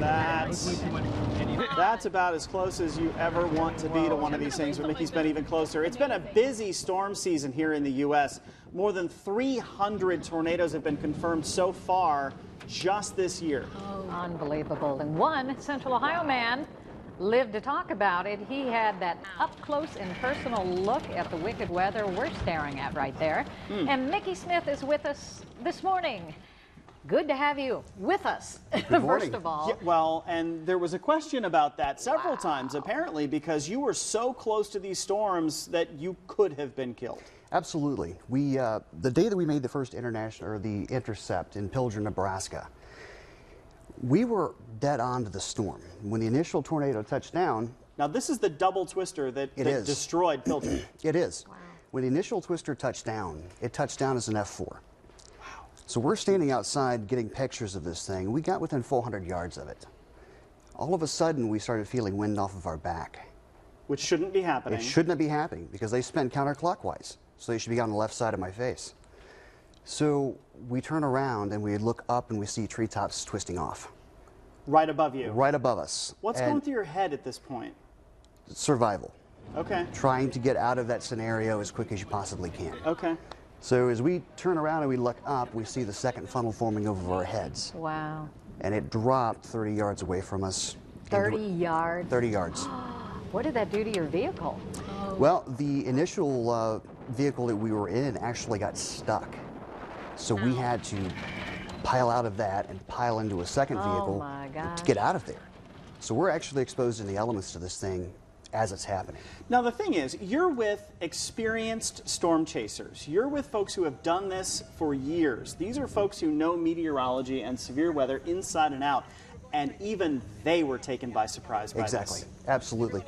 That's about as close as you ever want to be to one of these things, but Mickey's been even closer. It's been a busy storm season here in the U.S. More than 300 tornadoes have been confirmed so far just this year. Oh, unbelievable. And one Central Ohio man lived to talk about it. He had that up-close and personal look at the wicked weather we're staring at right there. And Mickey Smith is with us this morning. Good to have you with us, first of all. Yeah, well, and there was a question about that several times, apparently, because you were so close to these storms that you could have been killed. Absolutely. The day that we made the first the intercept in Pilger, Nebraska, we were dead on to the storm. When the initial tornado touched down. Now, this is the double twister that destroyed Pilger. It is. Wow. When the initial twister touched down, it touched down as an F4. So we're standing outside getting pictures of this thing. We got within 400 yards of it. All of a sudden, we started feeling wind off of our back. Which shouldn't be happening. It shouldn't be happening because they spin counterclockwise. So they should be on the left side of my face. So we turn around and we look up and we see treetops twisting off. Right above you? Right above us. What's going through your head at this point? Survival. Okay. Trying to get out of that scenario as quick as you possibly can. Okay. So as we turn around and we look up, we see the second funnel forming over our heads. Wow. And it dropped 30 yards away from us. 30 yards? 30 yards. What did that do to your vehicle? Well, the initial vehicle that we were in actually got stuck. So we had to pile out of that and pile into a second vehicle to get out of there. So we're actually exposing the elements to this thing as it's happening. Now, the thing is, you're with experienced storm chasers. You're with folks who have done this for years. These are folks who know meteorology and severe weather inside and out, and even they were taken by surprise by Exactly. this. Absolutely.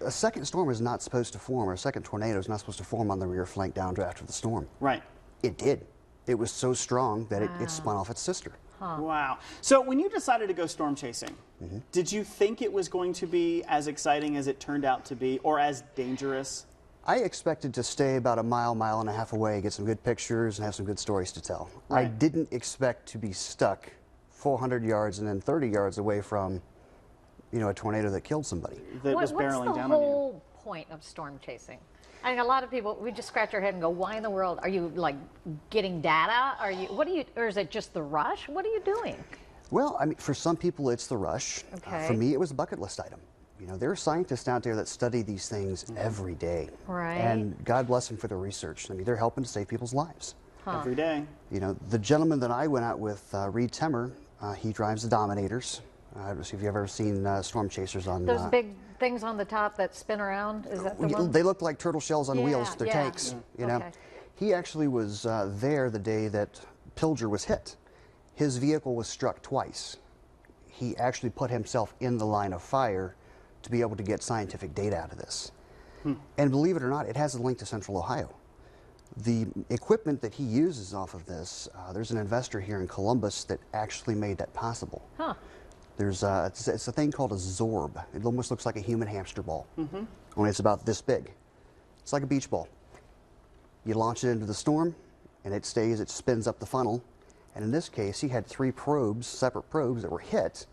A second storm is not supposed to form, or a second tornado is not supposed to form on the rear flank downdraft of the storm. Right. It did. It was so strong that it spun off its sister. Wow. So when you decided to go storm chasing, did you think it was going to be as exciting as it turned out to be, or as dangerous? I expected to stay about a mile, mile and a half away, get some good pictures, and have some good stories to tell. Right. I didn't expect to be stuck 400 yards and then 30 yards away from, a tornado that killed somebody. That was barreling down on you. What's the whole point of storm chasing? I mean, a lot of people, we just scratch our head and go, why in the world? Are you, like, getting data? Or is it just the rush? What are you doing? Well, I mean, for some people, it's the rush. Okay. For me, it was a bucket list item. There are scientists out there that study these things every day. Right. And God bless them for their research. I mean, they're helping to save people's lives. Every day. The gentleman that I went out with, Reed Temmer, he drives the Dominators. I don't know if you've ever seen storm chasers on... Those big things on the top that spin around, is that the one? They look like turtle shells on wheels. They're tanks, Okay. He actually was there the day that Pilger was hit. His vehicle was struck twice. He actually put himself in the line of fire to be able to get scientific data out of this. And believe it or not, it has a link to Central Ohio. The equipment that he uses off of this, there's an investor here in Columbus that actually made that possible. Huh. There's it's a thing called a Zorb. It almost looks like a human hamster ball. Only it's about this big. It's like a beach ball. You launch it into the storm, and it spins up the funnel. And in this case, he had 3 probes, separate probes that were hit,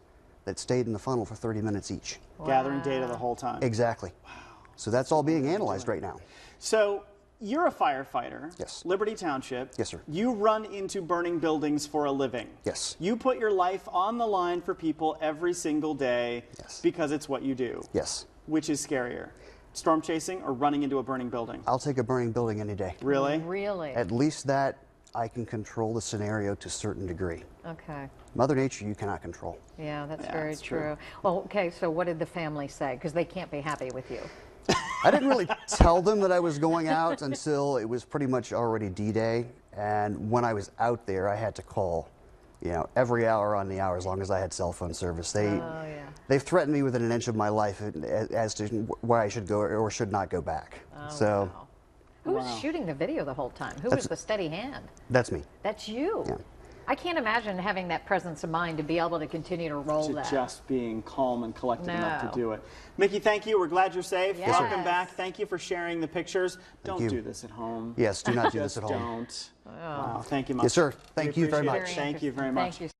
that stayed in the funnel for 30 minutes each. Wow. Gathering data the whole time. Exactly. Wow. So that's all being analyzed right now. So you're a firefighter. Yes. Liberty Township. Yes, sir. You run into burning buildings for a living. Yes. You put your life on the line for people every single day. Yes. Because it's what you do. Yes. Which is scarier? Storm chasing or running into a burning building? I'll take a burning building any day. Really? Really? At least that I can control the scenario to a certain degree. Okay. Mother Nature, you cannot control. Yeah, that's Yeah, very that's true. true. Well, okay, so what did the family say? Because they can't be happy with you. I didn't really tell them that I was going out until it was pretty much already D-Day. And when I was out there, I had to call, every hour on the hour as long as I had cell phone service. They've threatened me within an inch of my life as to where I should go or should not go back. Wow. Who was shooting the video the whole time? Who was the steady hand? That's me. That's you? Yeah. I can't imagine having that presence of mind to be able to continue to roll that. Just being calm and collected enough to do it. Mickey, thank you. We're glad you're safe. Yes. Welcome back. Thank you for sharing the pictures. Don't you. do this at home. Yes, do not do this at home. Don't. Wow. Thank you, Mom. Yes, sir. Thank you very much. Thank you very much. Thank you.